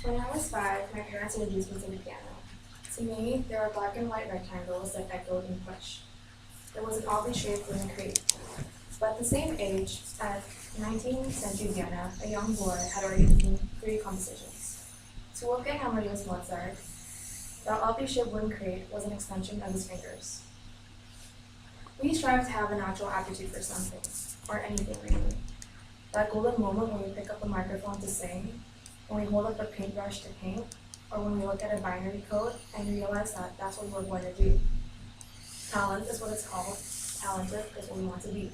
When I was 5, my parents introduced me to the piano. To me, there were black and white rectangles that echoed and pushed. There was an oddly shaped wooden crate. But at the same age, at 19th century Vienna, a young boy had already written 3 compositions. To Wolfgang Amadeus Mozart, the oddly shaped wooden crate was an extension of his fingers. We strive to have a natural aptitude for something, or anything really. That golden moment when we pick up a microphone to sing, when we hold up a paintbrush to paint, or when we look at a binary code and realize that that's what we're going to do. Talent is what it's called. Talented is what we want to be.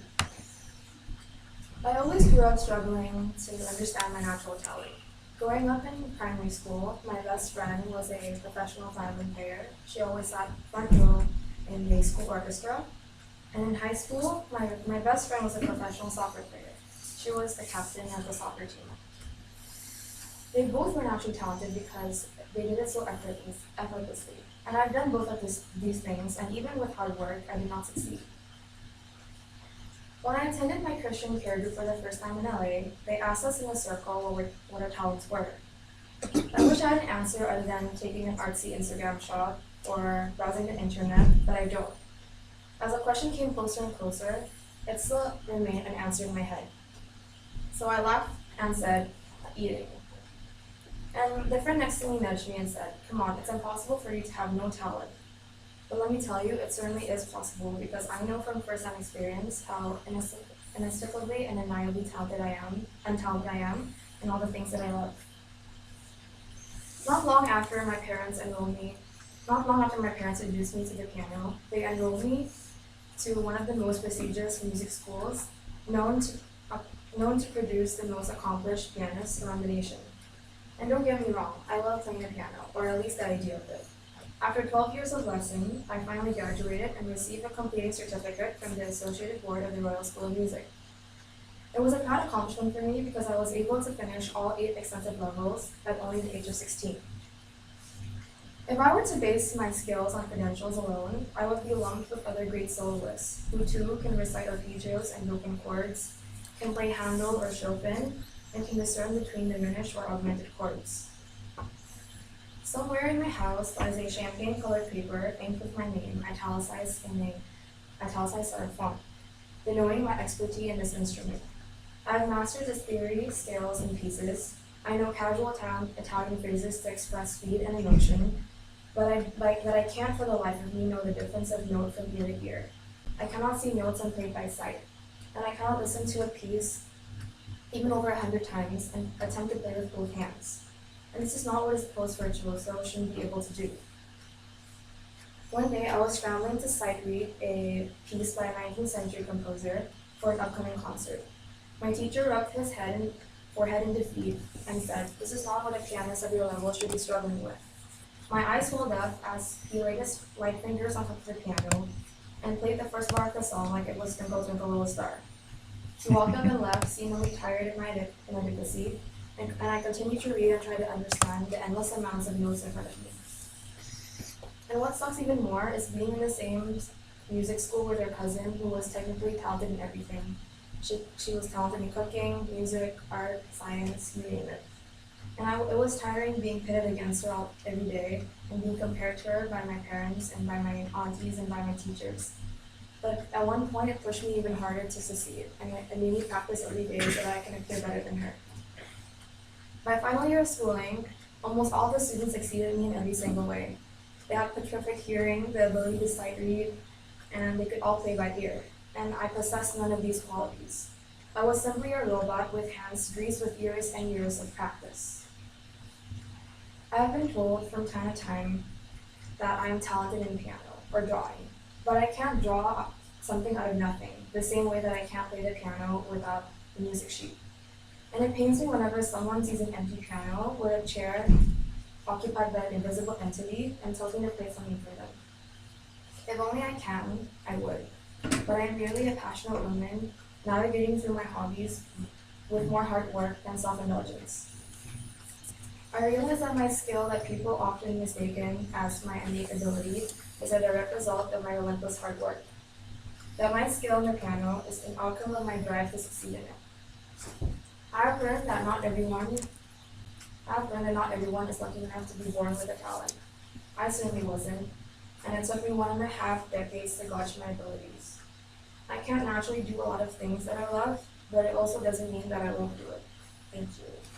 I always grew up struggling to understand my natural talent. Growing up in primary school, my best friend was a professional violin player. She always sat front row in the school orchestra. And in high school, my best friend was a professional soccer player. She was the captain of the soccer team. They both were naturally talented because they did it so effortlessly. And I've done both of these things, and even with hard work, I did not succeed. When I attended my Christian care group for the first time in LA, they asked us in a circle what our talents were. I wish I had an answer other than taking an artsy Instagram shot or browsing the internet, but I don't. As the question came closer and closer, it still remained unanswered in my head. So I laughed and said, eating. And the friend next to me nudged me and said, come on, it's impossible for you to have no talent. But let me tell you, it certainly is possible because I know from first-hand experience how inexplicably and undeniably talented I am in all the things that I love. Not long after my parents introduced me to the piano, they enrolled me to one of the most prestigious music schools, known to produce the most accomplished pianists around the nation. And don't get me wrong, I love playing the piano, or at least the idea of it. After 12 years of lessons, I finally graduated and received a completing certificate from the Associated Board of the Royal School of Music. It was a proud accomplishment for me because I was able to finish all 8 extensive levels at only the age of 16. If I were to base my skills on credentials alone, I would be lumped with other great soloists who too can recite arpeggios and broken chords, can play Handel or Chopin, and can discern between diminished or augmented chords. Somewhere in my house lies a champagne-colored paper inked with my name, italicized in a italicized font, denoting my expertise in this instrument. I have mastered its theory, scales, and pieces. I know casual Italian phrases to express speed and emotion, but I can't for the life of me know the difference of note from ear to ear. I cannot see notes and play by sight, and I cannot listen to a piece even over 100 times and attempt to play with both hands. And this is not what a supposed virtuoso should be able to do. One day, I was scrambling to sight read a piece by a 19th century composer for an upcoming concert. My teacher rubbed his forehead in defeat and said, "This is not what a pianist of your level should be struggling with." My eyes welled up as he laid his light fingers on top of the piano and played the first bar of the song like it was Twinkle Twinkle Little Star. He walked up and left, seemingly tired in my inadequacy, and I continued to read and try to understand the endless amounts of notes in front of me. And what sucks even more is being in the same music school with her cousin who was technically talented in everything. She was talented in cooking, music, art, science, you name it. And it was tiring being pitted against her every day and being compared to her by my parents and by my aunties and by my teachers. But at one point it pushed me even harder to succeed, and it made me practice every day so that I can appear better than her. My final year of schooling, almost all the students exceeded me in every single way. They had perfect hearing, the ability to sight read, and they could all play by ear. And I possessed none of these qualities. I was simply a robot with hands greased with years and years of practice. I have been told from time to time that I am talented in piano or drawing, but I can't draw something out of nothing, the same way that I can't play the piano without the music sheet. And it pains me whenever someone sees an empty piano with a chair occupied by an invisible entity and tells me to play something for them. If only I can, I would. But I am merely a passionate woman navigating through my hobbies with more hard work than self-indulgence. I realize that my skill that people often mistaken as my innate ability is a direct result of my relentless hard work. That my skill on the piano is an outcome of my drive to succeed in it. I have learned that not everyone I've learned that not everyone is lucky enough to be born with a talent. I certainly wasn't, and it took me 1.5 decades to gauge my abilities. I can't naturally do a lot of things that I love, but it also doesn't mean that I won't do it. Thank you.